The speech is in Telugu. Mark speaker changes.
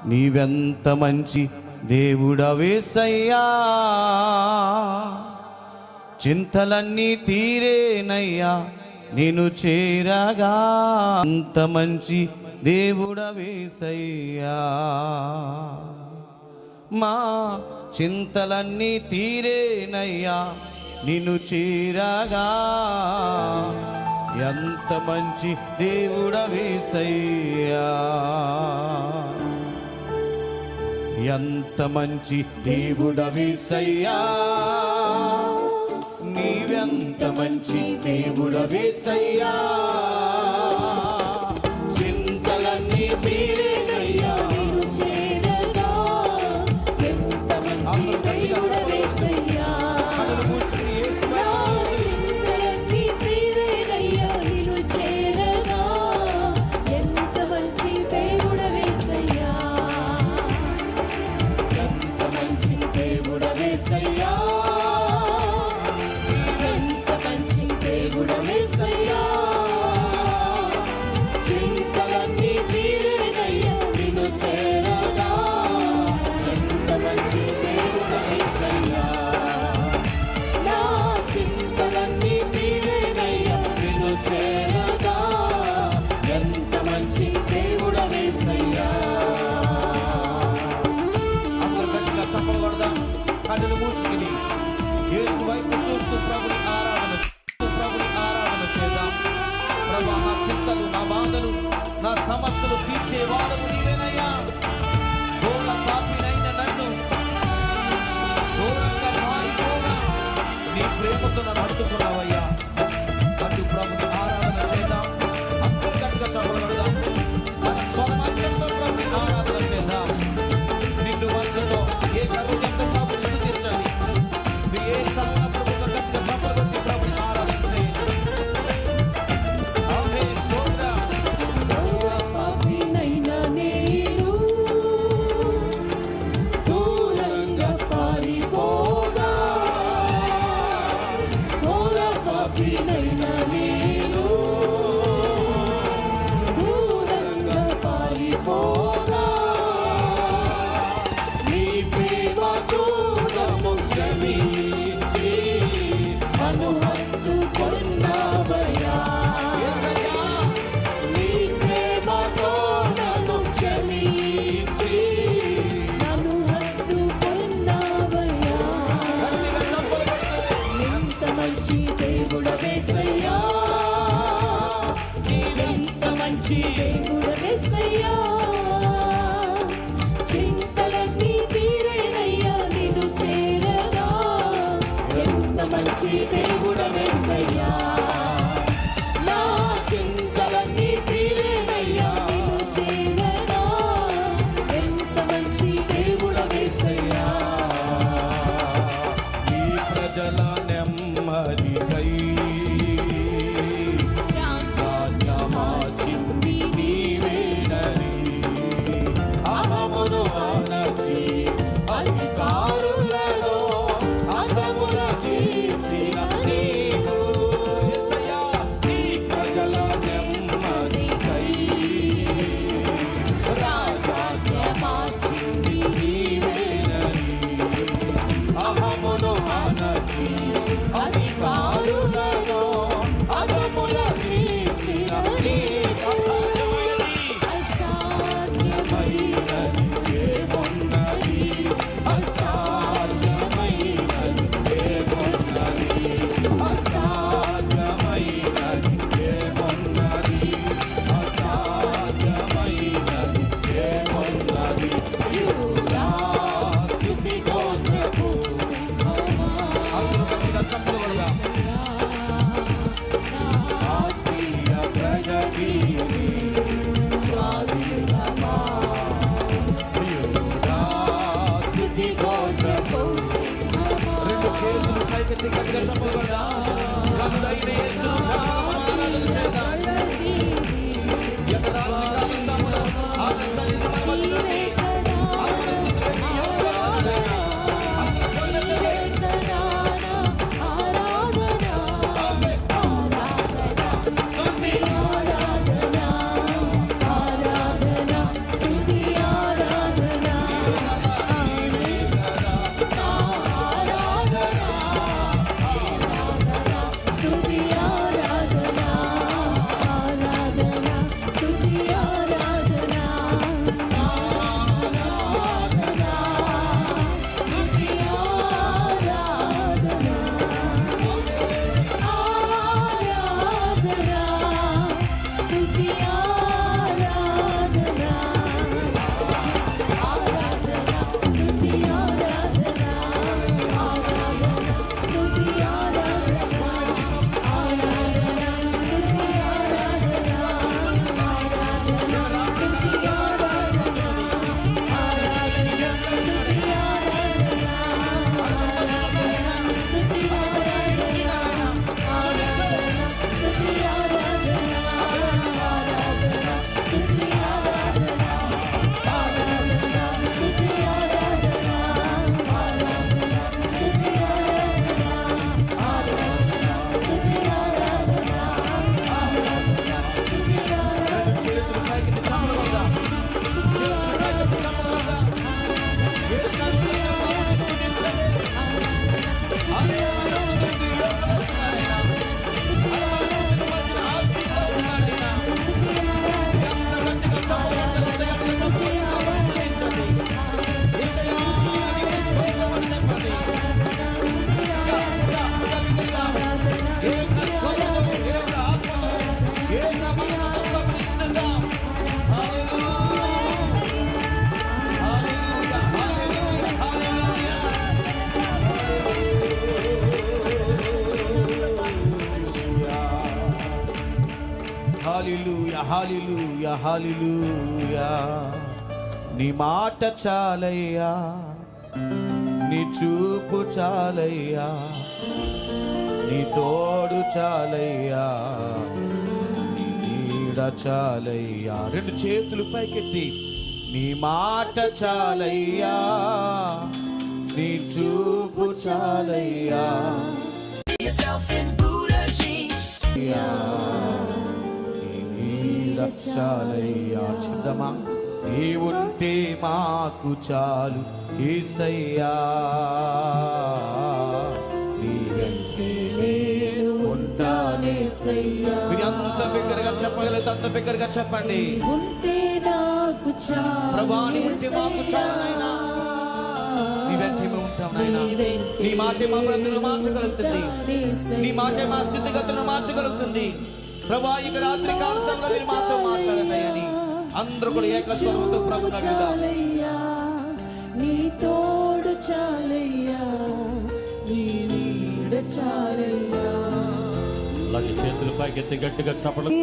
Speaker 1: నీవెంత మంచి దేవుడవేసయ్యా, చింతలన్నీ తీరేనయ్యా నిన్ను చేరగా. అంత మంచి దేవుడవేసయ్యా, మా చింతలన్నీ తీరేనయ్యా నిన్ను చేరగా. ఎంత మంచి దేవుడవేసయ్యా, ఎంత మంచి దేవుడవేసయ్యా, నీవెంత మంచి దేవుడవేసయ్యా, చింతలన్నీ తీరేనయ్యా నిన్ను చేరగా. ఎంత మంచి దేవుడవేసయ్యా, చింతలన్నీ తీరేనయ్యా నిన్ను చేరగా. ఎంత మంచి దేవుడవేసయ్యా, ఎంత మంచి దేవుడవేసయ్యా, ఎంత మంచి దేవుడవేసయ్యా, చింతలన్నీ తీరేనయ్యా నిన్ను చేరగా. ఎంత మంచి దేవుడవేసయ్యా, నా చింతలన్నీ తీరేనయ్యా నిన్ను చేరగా. ఎంత మంచి దేవుడవేసయ్యా. అందరూ గట్టిగా చప్పలు కొడదాం, కన్నులు మూసుకుని యేసు వైపు చూస్తూ ప్రభుని ఆరాధన చేద్దాం. ప్రభా, నా చింతలు, నా బాధలు, నా సమస్యలు తీర్చేవాడవు నీవేనయ్యా. ఘోర పాపినైన నన్ను ఘోరంగా మారిపోగా నీ ప్రేమతో నన్ను హత్తుకున్నావయ్యా. అటు ప్రభుని ఆరాధన చేద్దాం, అందరూ గట్టిగా చప్పలు కొడదాం, మన స్వరమాధ్యంతో ప్రభుని ఆరాధన చేద్దాం. నిన్ను మనసుతో ఏ కరుణతో ప్రభుని స్తుతించండి. మీ ఏ స్థలంలో ప్రభుతో గట్టిగా చప్పలు కొట్టి ప్రభుని ఆరాధన చేయండి. ఆమేన్. స్తోత్రం.
Speaker 2: ఘోర పాపినైన నేను దూరంగా పారిపోగా, ఘోర పాపినైన నేను దూరంగా పారిపోగా, నీ ప్రేమతో నన్ను క్షమించి నన్ను హత్తుకున్నావయ్యా. నీ ప్రేమతో నన్ను క్షమించి నన్ను హత్తుకున్నావయ్యా. ఎంత మంచి దేవుడవేసయ్యా, ఎంత మంచి దేవుడవేసయ్యా, చింతలన్నీ తీరేనయ్యా నిన్ను చేరగా. ఎంత మంచి దేవుడవేసయ్యా, నా చింతలన్నీ తీరేనయ్యా నిన్ను చేరగా. ఎంత మంచి దేవుడవేసయ్యా.
Speaker 1: నీ ప్రజల నెమ్మదికై రాజ్యమాచింది నీవేనని అహమును అణచి అధికారులలో అధమున చేసిన నీవు. యేసయ్యా, నీ ప్రజల నెమ్మదికై రాజ్యమాచింది నీవేనని అహమును అణచి అధికారులలో అధమున చేసిన నీవు. అసాధ్యమైనది ఏమున్నది హల్లెలూయా హల్లెలూయా. నీ మాట చాలయ్యా, నీ చూపు చాలయ్యా, నీ తోడు చాలయ్యా, నీ నీడ చాలయ్యా. రెండు చేతులు పైకెత్తి నీ మాట చాలయ్యా, నీ చూపు చాలయ్యా, చాలయ్యా. చిద్దమా నీ ఉంటే మాకు చాలు యేసయ్యా, నీ వెంటే నేను ఉంటానేసయ్యా. మీరు అంత బిగ్గరగా చెప్పగలిగితే అంత బిగ్గరగా చెప్పండి.
Speaker 2: ఉంటే నాకు చాలు
Speaker 1: ప్రభువా నీ ఉంటే మాకు చాలు నాయనా, నీ వెంటే మేము ఉంటాం నాయనా. నీ మాటే మా బ్రతుకులను మార్చగలుగుతుంది, నీ మాటే మా స్థితిగతులను మార్చగలుగుతుంది. ప్రభువా ఇక రాత్రి కాల సమయంలో మీరు మాతో మాట్లాడండి అని అందరూ కూడా ఏకస్వరంతో ప్రభువుని అడుగుదాం.
Speaker 2: నీ తోడు చాలయ్యా, నీ నీడ చాలయ్యా.
Speaker 1: అలాగే చేతులు పైకెత్తి గట్టిగా చప్పట్లు